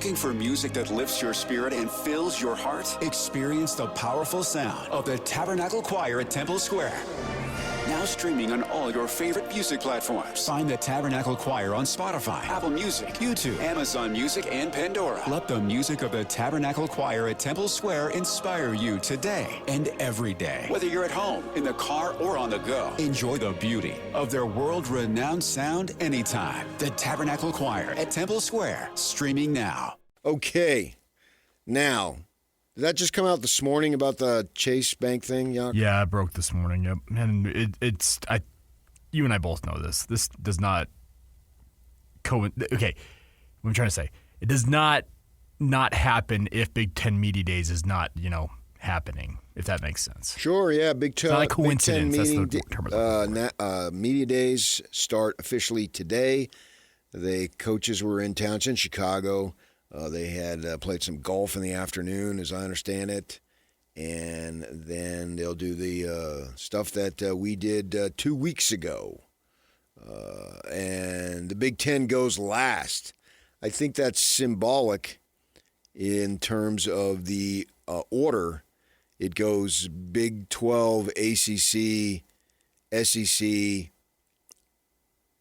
Looking for music that lifts your spirit and fills your heart? Experience the powerful sound of the Tabernacle Choir at Temple Square. Now streaming on all your favorite music platforms. Find the Tabernacle Choir on Spotify, Apple Music, YouTube, Amazon Music, and Pandora. Let the music of the Tabernacle Choir at Temple Square inspire you today and every day. Whether you're at home, in the car, or on the go, enjoy the beauty of their world-renowned sound anytime. The Tabernacle Choir at Temple Square, streaming now. Okay, now, did that just come out this morning about the Chase Bank thing, Yawk? Yeah, it broke this morning. Yep, and you and I both know this. This does not okay, what I'm trying to say, it does not happen if Big Ten Media Days is not happening. If that makes sense. Sure. Yeah. Big Ten. Not a coincidence. That's the term. Media Days start officially today. The coaches were in town. It's in Chicago. They had played some golf in the afternoon, as I understand it. And then they'll do the stuff that we did 2 weeks ago. And the Big Ten goes last. I think that's symbolic in terms of the order. It goes Big 12, ACC, SEC,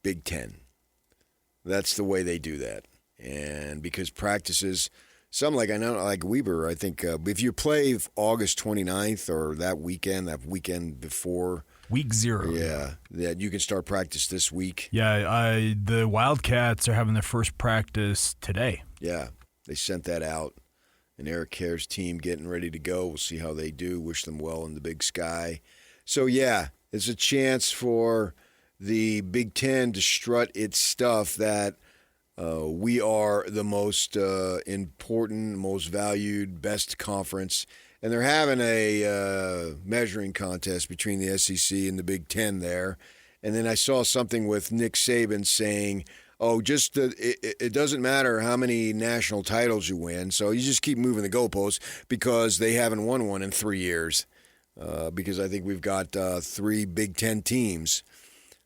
Big Ten. That's the way they do that. And because practices, like Weber, I think if you play August 29th or that weekend before. Week 0. Yeah, that you can start practice this week. Yeah, the Wildcats are having their first practice today. Yeah, they sent that out. And Eric Care's team getting ready to go. We'll see how they do. Wish them well in the Big Sky. So, yeah, it's a chance for the Big Ten to strut its stuff that we are the most important, most valued, best conference. And they're having a measuring contest between the SEC and the Big Ten there. And then I saw something with Nick Saban saying, it doesn't matter how many national titles you win, so you just keep moving the goalposts because they haven't won one in 3 years. Because I think we've got 3 Big Ten teams,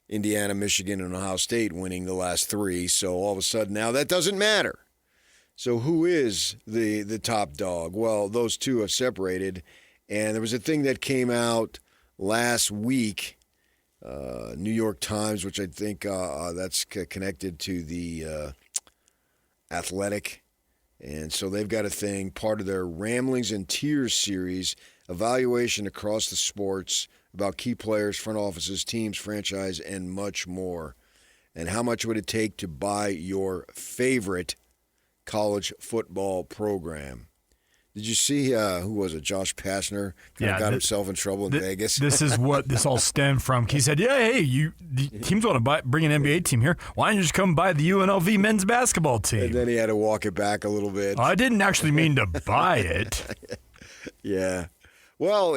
Indiana, Michigan, and Ohio State winning the last 3. So all of a sudden now that doesn't matter. So who is the top dog? Well, those two have separated. And there was a thing that came out last week, New York Times, which I think that's connected to the Athletic. And so they've got a thing, part of their Ramblings and Tears series, evaluation across the sports about key players, front offices, teams, franchise, and much more. And how much would it take to buy your favorite college football program? Did you see, who was it, Josh Pastner? Got himself in trouble in Vegas. This is what this all stemmed from. He said, the teams want to bring an NBA team here. Why don't you just come buy the UNLV men's basketball team? And then he had to walk it back a little bit. I didn't actually mean to buy it. Yeah. Well,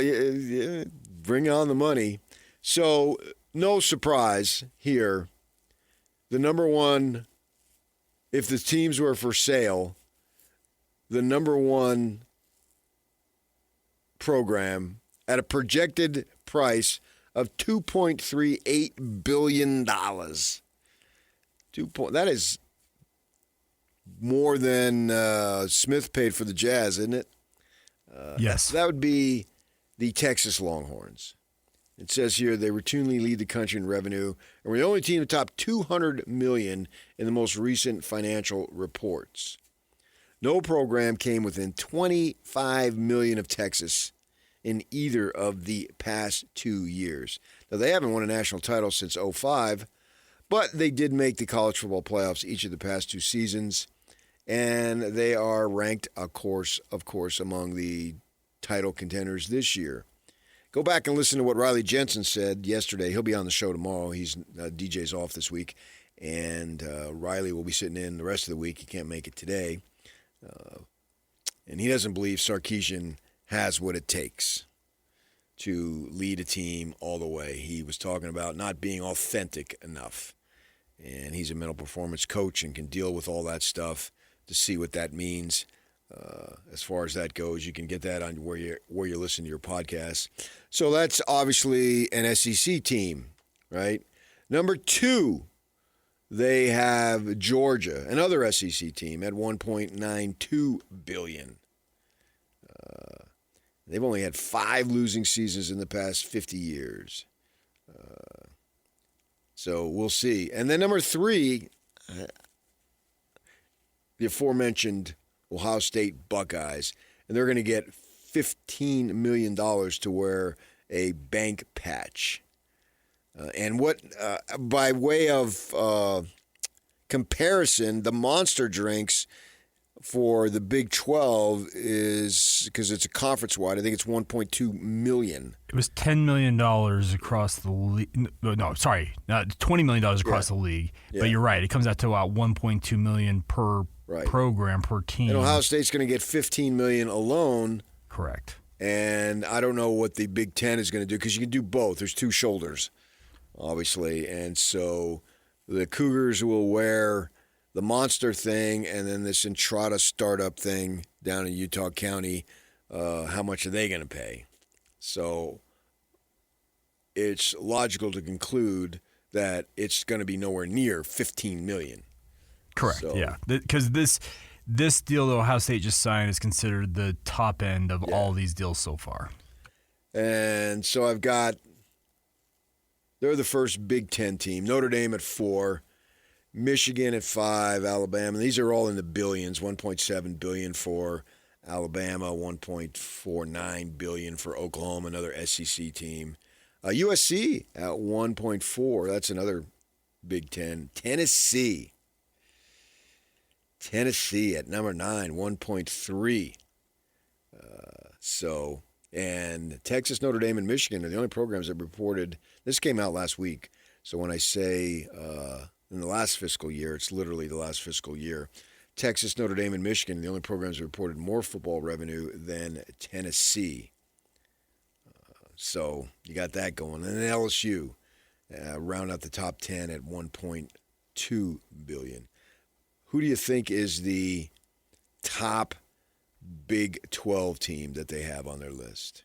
bring on the money. So, no surprise here. The number one, if the teams were for sale, the number one program at a projected price of $2.38 billion. That is more than Smith paid for the Jazz, isn't it? Yes. That would be the Texas Longhorns. It says here they routinely lead the country in revenue, and we're the only team to top $200 million in the most recent financial reports. No program came within $25 million of Texas in either of the past 2 years. Now, they haven't won a national title since 2005, but they did make the college football playoffs each of the past 2 seasons, and they are ranked, of course, among the title contenders this year. Go back and listen to what Riley Jensen said yesterday. He'll be on the show tomorrow. DJ's off this week, and Riley will be sitting in the rest of the week. He can't make it today. And he doesn't believe Sarkisian has what it takes to lead a team all the way. He was talking about not being authentic enough. And he's a mental performance coach and can deal with all that stuff to see what that means. As far as that goes, you can get that on where you listen to your podcast. So that's obviously an SEC team, right? Number 2, They have Georgia, another SEC team, at $1.92 billion. They've only had 5 losing seasons in the past 50 years. So we'll see. And then number 3, the aforementioned Ohio State Buckeyes. And they're going to get $15 million to wear a bank patch. And what, by way of comparison, the Monster drinks for the Big 12 is, because it's a conference-wide, I think it's $1.2 million. It was $10 million across the league. No, sorry, $20 million across the league. Yeah. But you're right. It comes out to about $1.2 million per program, per team. And Ohio State's going to get $15 million alone. Correct. And I don't know what the Big Ten is going to do, because you can do both. There's 2 shoulders, obviously. And so the Cougars will wear the Monster thing, and then this Entrada startup thing down in Utah County. How much are they going to pay? So it's logical to conclude that it's going to be nowhere near $15 million. Correct. So, yeah, because this deal that Ohio State just signed is considered the top end of all these deals so far. And so they're the first Big Ten team. Notre Dame at 4. Michigan at 5, Alabama. These are all in the billions. $1.7 billion for Alabama, $1.49 billion for Oklahoma, another SEC team. USC at 1.4. That's another Big Ten. Tennessee at number 9, 1.3. And Texas, Notre Dame, and Michigan are the only programs that reported. This came out last week. So when I say in the last fiscal year, it's literally the last fiscal year. Texas, Notre Dame, and Michigan, the only programs that reported more football revenue than Tennessee. So you got that going. And then LSU round out the top 10 at $1.2 billion. Who do you think is the top Big 12 team that they have on their list?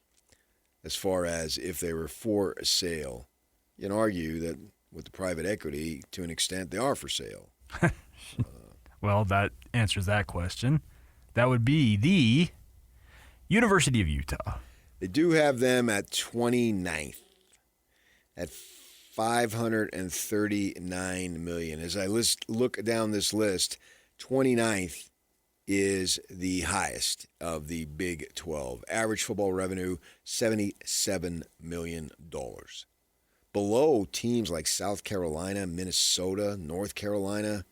As far as if they were for sale, you can argue that with the private equity, to an extent, they are for sale. Well, that answers that question. That would be the University of Utah. They do have them at 29th at $539 million. As I look down this list, 29th is the highest of the Big 12. Average football revenue, $77 million. Below teams like South Carolina, Minnesota, North Carolina,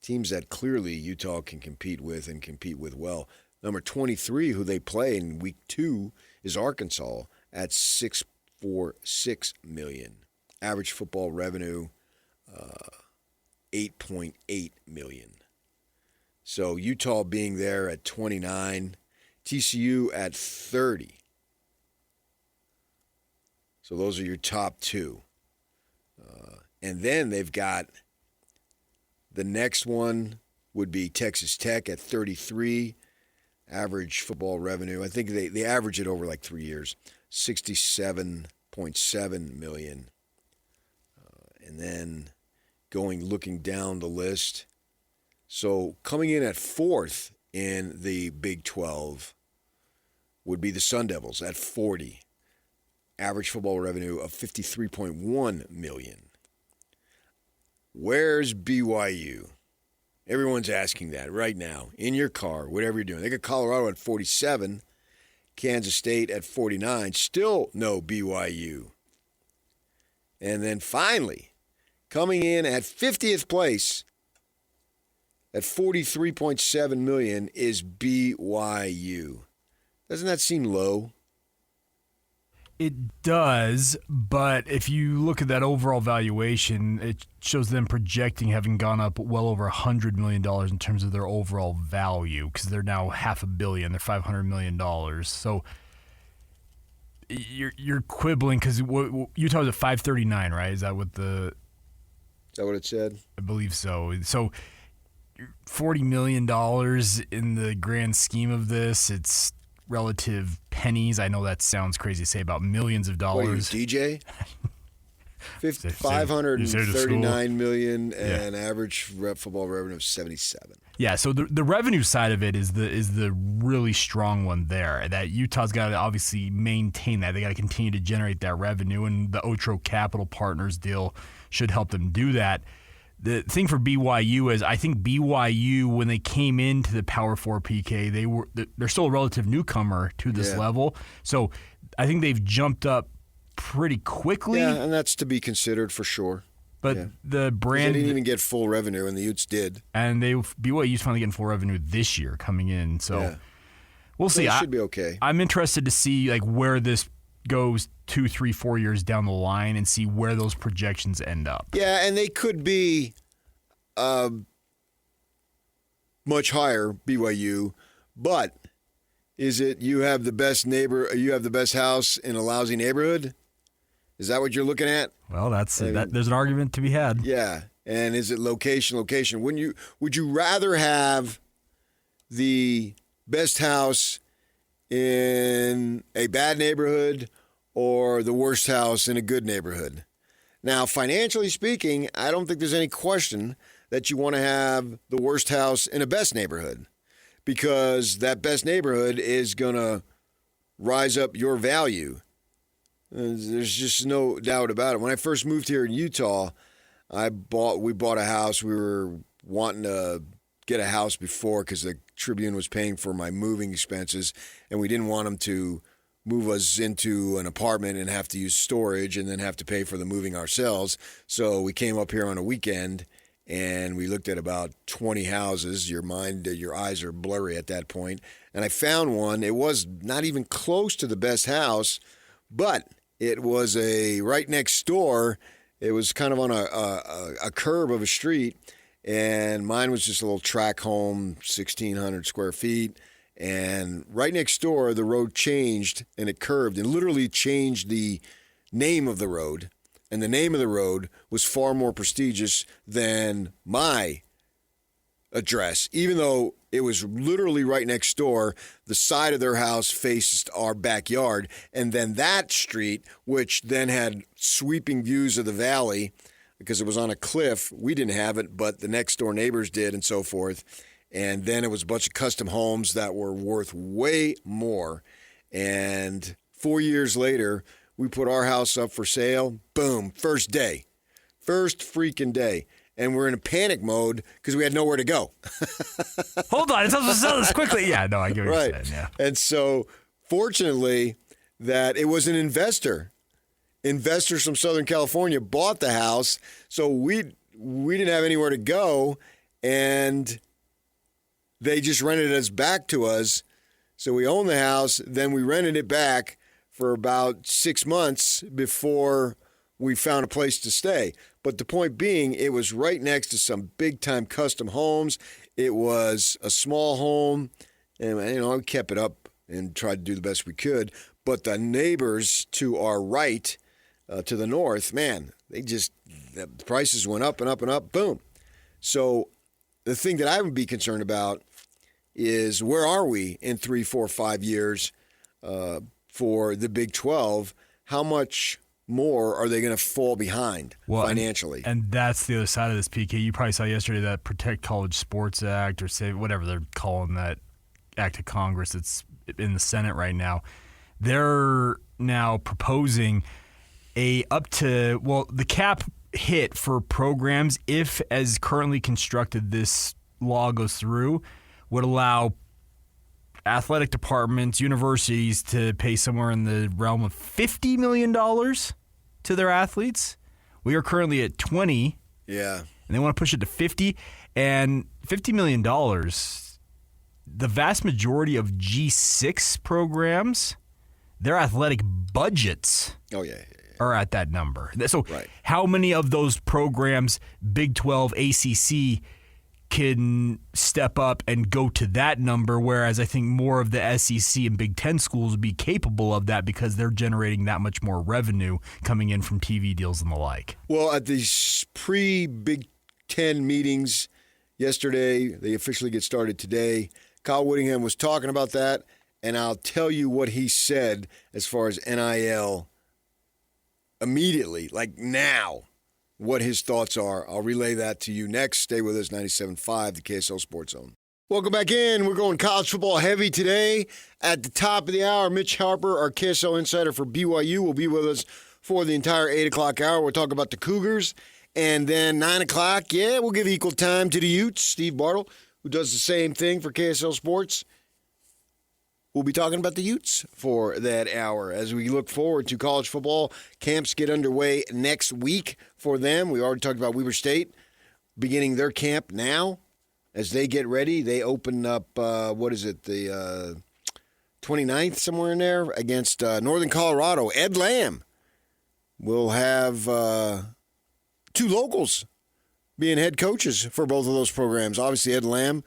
teams that clearly Utah can compete with and compete with well. Number 23, who they play in week 2, is Arkansas at $646 million. Average football revenue, $8.8 million. So Utah being there at 29, TCU at 30. So those are your top 2. And then they've got the next one would be Texas Tech at 33. Average football revenue, I think they average it over like 3 years, $67.7 million. And then looking down the list. So coming in at 4th in the Big 12 would be the Sun Devils at 40. Average football revenue of $53.1 million. Where's BYU? Everyone's asking that right now, in your car, whatever you're doing. They got Colorado at 47, Kansas State at 49, still no BYU. And then finally, coming in at 50th place at $43.7 million is BYU. Doesn't that seem low? It does, but if you look at that overall valuation, it shows them projecting having gone up well over $100 million in terms of their overall value, because they're now $500 million. They're $500 million. So you're quibbling, because Utah's at 539, right? Is that what it said? I believe so. So $40 million in the grand scheme of this, it's relative pennies. I know that sounds crazy to say about millions of dollars. What are you, DJ? $539 million and average football revenue of 77. Yeah, so the revenue side of it is the really strong one there. That Utah's got to obviously maintain that. They got to continue to generate that revenue, and the Otro Capital Partners deal should help them do that. The thing for BYU is I think BYU, when they came into the Power 4 PK, they're still a relative newcomer to this level. So I think they've jumped up pretty quickly. Yeah, and that's to be considered for sure. But the brand... They didn't even get full revenue, and the Utes did. And BYU's finally getting full revenue this year coming in. So we'll see. It should be okay. I'm interested to see where this goes 2, 3, 4 years down the line and see where those projections end up. Yeah, and they could be much higher, BYU, but is it you have the best house in a lousy neighborhood? Is that what you're looking at? Well, there's an argument to be had. Yeah, and is it location? Would you rather have the best house in a bad neighborhood or the worst house in a good neighborhood? Now, financially speaking, I don't think there's any question that you want to have the worst house in a best neighborhood, because that best neighborhood is going to rise up your value. There's just no doubt about it. When I first moved here in Utah, we bought a house. We were wanting to get a house before because the Tribune was paying for my moving expenses, and we didn't want them to move us into an apartment and have to use storage and then have to pay for the moving ourselves. So we came up here on a weekend, and we looked at about 20 houses. Your eyes are blurry at that point. And I found one. It was not even close to the best house, but it was right next door. It was kind of on a curve of a street, and mine was just a little tract home, 1,600 square feet. And right next door, the road changed, and it curved, and literally changed the name of the road. And the name of the road was far more prestigious than my address, even though it was literally right next door. The side of their house faced our backyard, and then that street, which then had sweeping views of the valley because it was on a cliff. We didn't have it, but the next door neighbors did, and so forth. And then it was a bunch of custom homes that were worth way more. And 4 years later, we put our house up for sale. Boom, first freaking day. And we're in a panic mode because we had nowhere to go. Hold on, it's supposed to sell this quickly. Yeah, no, I get what you're saying. Yeah. And so, fortunately, that it was an investor. Investors from Southern California bought the house, so we didn't have anywhere to go, and they just rented us back to us. So we owned the house, then we rented it back for about 6 months before we found a place to stay. But the point being, it was right next to some big-time custom homes. It was a small home, and we kept it up and tried to do the best we could. But the neighbors to our right, to the north, man, the prices went up and up and up. Boom. So the thing that I would be concerned about is where are we in 3, 4, 5 years for the Big 12? How much more are they going to fall behind financially? And that's the other side of this, PK. You probably saw yesterday that Protect College Sports Act, or say whatever they're calling that act of Congress that's in the Senate right now. They're now proposing the cap hit for programs, if as currently constructed this law goes through, would allow athletic departments, universities to pay somewhere in the realm of $50 million to their athletes. We are currently at 20. Yeah. And they want to push it to 50. And $50 million, the vast majority of G6 programs, their athletic budgets are at that number. So how many of those programs, Big 12, ACC, can step up and go to that number, whereas I think more of the SEC and Big Ten schools would be capable of that because they're generating that much more revenue coming in from TV deals and the like. Well, at these pre-Big Ten meetings yesterday, they officially get started today, Kyle Whittingham was talking about that, and I'll tell you what he said as far as NIL immediately, like now, what his thoughts are. I'll relay that to you next. Stay with us, 97.5, the KSL Sports Zone. Welcome back in. We're going college football heavy today. At the top of the hour, Mitch Harper, our KSL insider for BYU, will be with us for the entire 8 o'clock hour. We'll talk about the Cougars. And then 9 o'clock, we'll give equal time to the Utes. Steve Bartle, who does the same thing for KSL Sports. We'll be talking about the Utes for that hour as we look forward to college football. Camps get underway next week for them. We already talked about Weber State beginning their camp now. As they get ready, they open up, the 29th, somewhere in there, against Northern Colorado. Ed Lamb will have two locals being head coaches for both of those programs. Obviously, Ed Lamb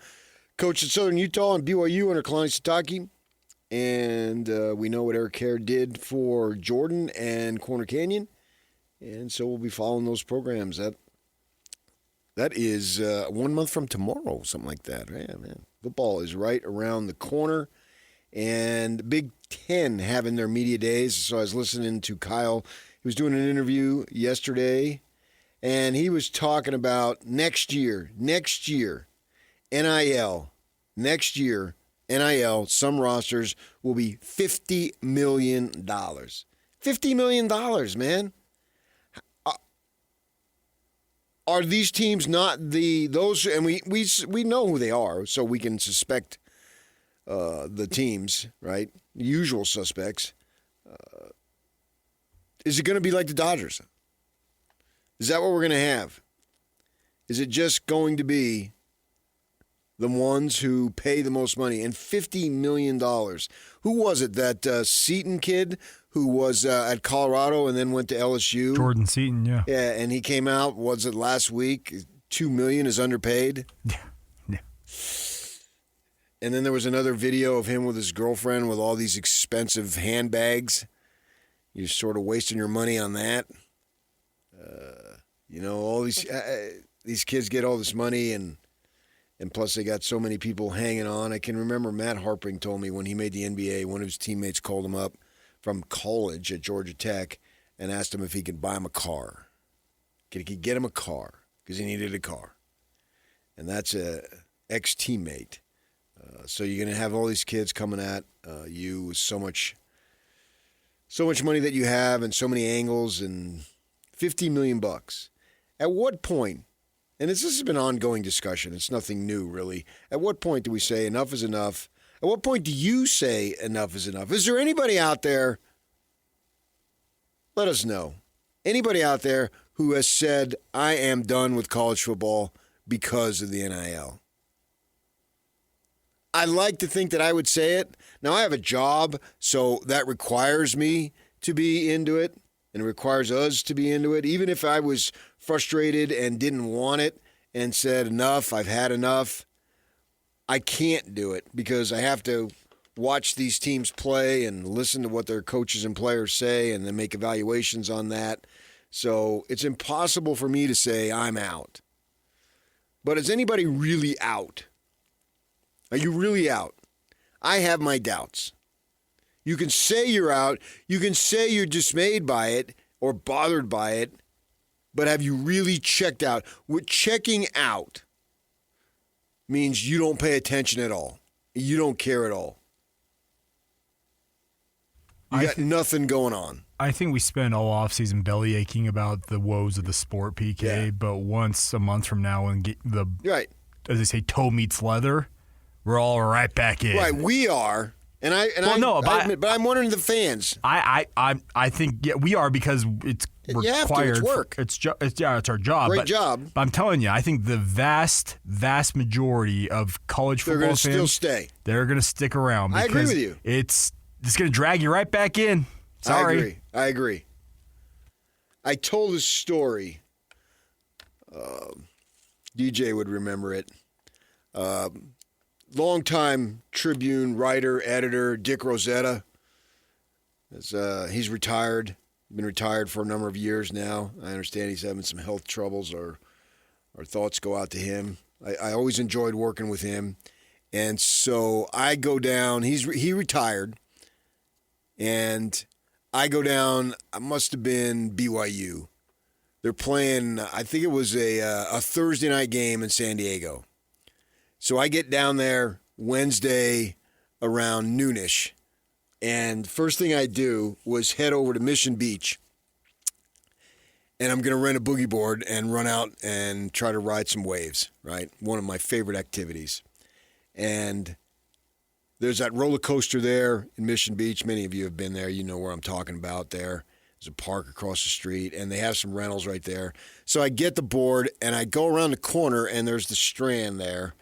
coached at Southern Utah and BYU under Kalani Sitake. And we know what Eric Kerr did for Jordan and Corner Canyon. And so we'll be following those programs. That is 1 month from tomorrow, something like that. Yeah, man. Football is right around the corner. And Big Ten having their media days. So I was listening to Kyle. He was doing an interview yesterday. And he was talking about next year, NIL, some rosters will be $50 million. $50 million, man. Are these teams not those? And we know who they are, so we can suspect the teams, right? The usual suspects. Is it going to be like the Dodgers? Is that what we're going to have? Is it just going to be the ones who pay the most money? And $50 million. Who was it, that Seton kid who was at Colorado and then went to LSU? Jordan Seton, yeah. Yeah, and he came out, was it last week? $2 million is underpaid. Yeah. And then there was another video of him with his girlfriend with all these expensive handbags. You're sort of wasting your money on that. All these kids get all this money, and plus they got so many people hanging on. I can remember Matt Harpring told me when he made the NBA, one of his teammates called him up from college at Georgia Tech and asked him if he could buy him a car. Could he get him a car? Because he needed a car. And that's a ex-teammate. So you're going to have all these kids coming at you with so much money that you have and so many angles and $50 million. At what point, and this has been an ongoing discussion, it's nothing new really, at what point do we say enough is enough? At what point do you say enough is enough? Is there anybody out there, let us know, anybody out there who has said, I am done with college football because of the NIL? I like to think that I would say it. Now, I have a job, so that requires me to be into it, and it requires us to be into it. Even if I was frustrated and didn't want it and said, enough, I've had enough, I can't do it because I have to watch these teams play and listen to what their coaches and players say and then make evaluations on that. So it's impossible for me to say I'm out. But is anybody really out? Are you really out? I have my doubts. You can say you're out. You can say you're dismayed by it or bothered by it. But have you really checked out? What checking out means you don't pay attention at all. You don't care at all. You got nothing going on. I think we spend all offseason belly aching about the woes of the sport, PK. But once a month from now, when right, as they say, toe meets leather, we're all right back in. Right, we are. But I'm wondering the fans. I think we are because it's required. It's work. It's our job. Great job. But I'm telling you, I think the vast majority of college football fans, they're going to still stay. They're going to stick around. I agree with you. It's going to drag you right back in. Sorry. I agree. I told a story. DJ would remember it. Longtime Tribune writer, editor, Dick Rosetta. He's retired. Been retired for a number of years now. I understand he's having some health troubles. Our thoughts go out to him. I always enjoyed working with him. And so I go down. He retired. And I go down. I must have been BYU. They're playing, I think it was a Thursday night game in San Diego. So I get down there Wednesday around noonish. And first thing I do was head over to Mission Beach. And I'm going to rent a boogie board and run out and try to ride some waves, right? One of my favorite activities. And there's that roller coaster there in Mission Beach. Many of you have been there. You know where I'm talking about there. There's a park across the street, and they have some rentals right there. So I get the board, and I go around the corner, and there's the Strand there,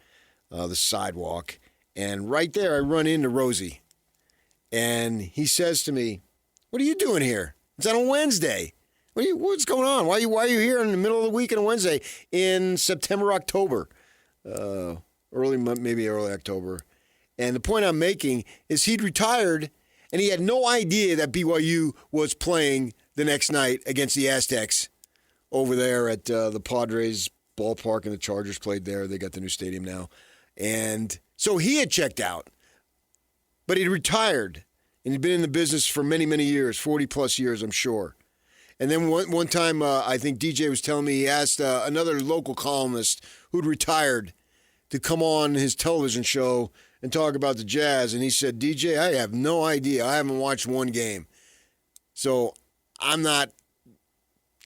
the sidewalk. And right there, I run into Rosie. And he says to me, "What are you doing here? It's on a Wednesday. What's going on? Why are you here in the middle of the week on a Wednesday in September, October? Maybe early October." And the point I'm making is he'd retired, and he had no idea that BYU was playing the next night against the Aztecs over there at the Padres ballpark, and the Chargers played there. They got the new stadium now. And so he had checked out. But he'd retired, and he'd been in the business for many, many years, 40-plus years, I'm sure. And then one time, I think DJ was telling me he asked another local columnist who'd retired to come on his television show and talk about the Jazz. And he said, "DJ, I have no idea. I haven't watched one game. So I'm not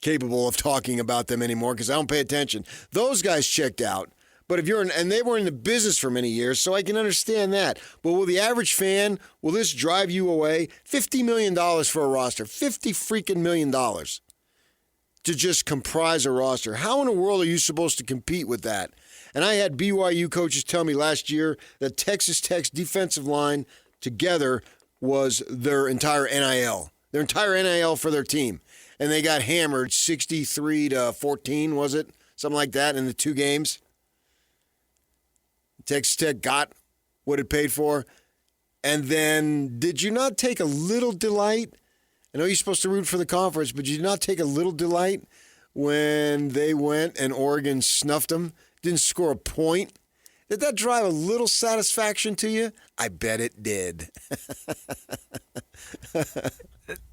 capable of talking about them anymore because I don't pay attention." Those guys checked out. But and they were in the business for many years, so I can understand that. But will the average fan, will this drive you away? $50 million for a roster. $50 million to just comprise a roster. How in the world are you supposed to compete with that? And I had BYU coaches tell me last year that Texas Tech's defensive line together was their entire NIL. Their entire NIL for their team. And they got hammered 63-14, was it? Something like that in the two games. Texas Tech got what it paid for. And then did you not take a little delight? I know you're supposed to root for the conference, but did you not take a little delight when they went and Oregon snuffed them? Didn't score a point? Did that drive a little satisfaction to you? I bet it did.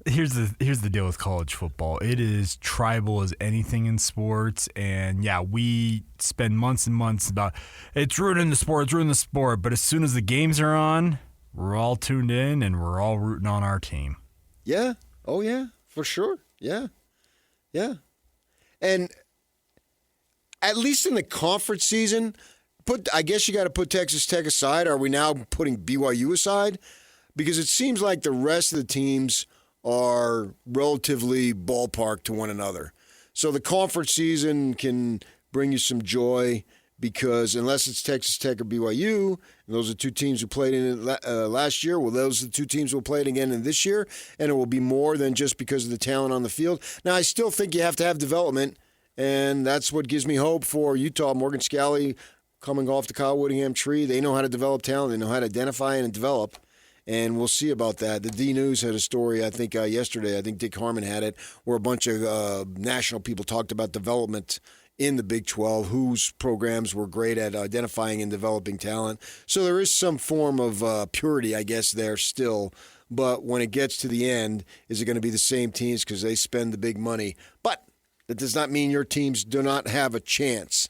Here's the deal with college football. It is tribal as anything in sports, and yeah, we spend months and months about it's ruining the sport, but as soon as the games are on, we're all tuned in and we're all rooting on our team. Yeah. Oh yeah, for sure. Yeah. Yeah. And at least in the conference season, I guess you got to put Texas Tech aside. Are we now putting BYU aside? Because it seems like the rest of the teams are relatively ballpark to one another. So the conference season can bring you some joy because unless it's Texas Tech or BYU, and those are two teams who played in it last year, well, those are the two teams who will play it again in this year, and it will be more than just because of the talent on the field. Now, I still think you have to have development, and that's what gives me hope for Utah. Morgan Scalley coming off the Kyle Whittingham tree. They know how to develop talent. They know how to identify and develop. And we'll see about that. The D-News had a story, I think, yesterday. I think Dick Harmon had it, where a bunch of national people talked about development in the Big 12, whose programs were great at identifying and developing talent. So there is some form of purity, I guess, there still. But when it gets to the end, is it going to be the same teams because they spend the big money? But that does not mean your teams do not have a chance.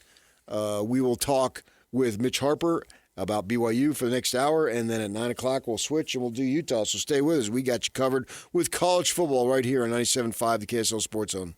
We will talk with Mitch Harper about BYU for the next hour, and then at 9 o'clock we'll switch and we'll do Utah. So stay with us. We got you covered with college football right here on 97.5, the KSL Sports Zone.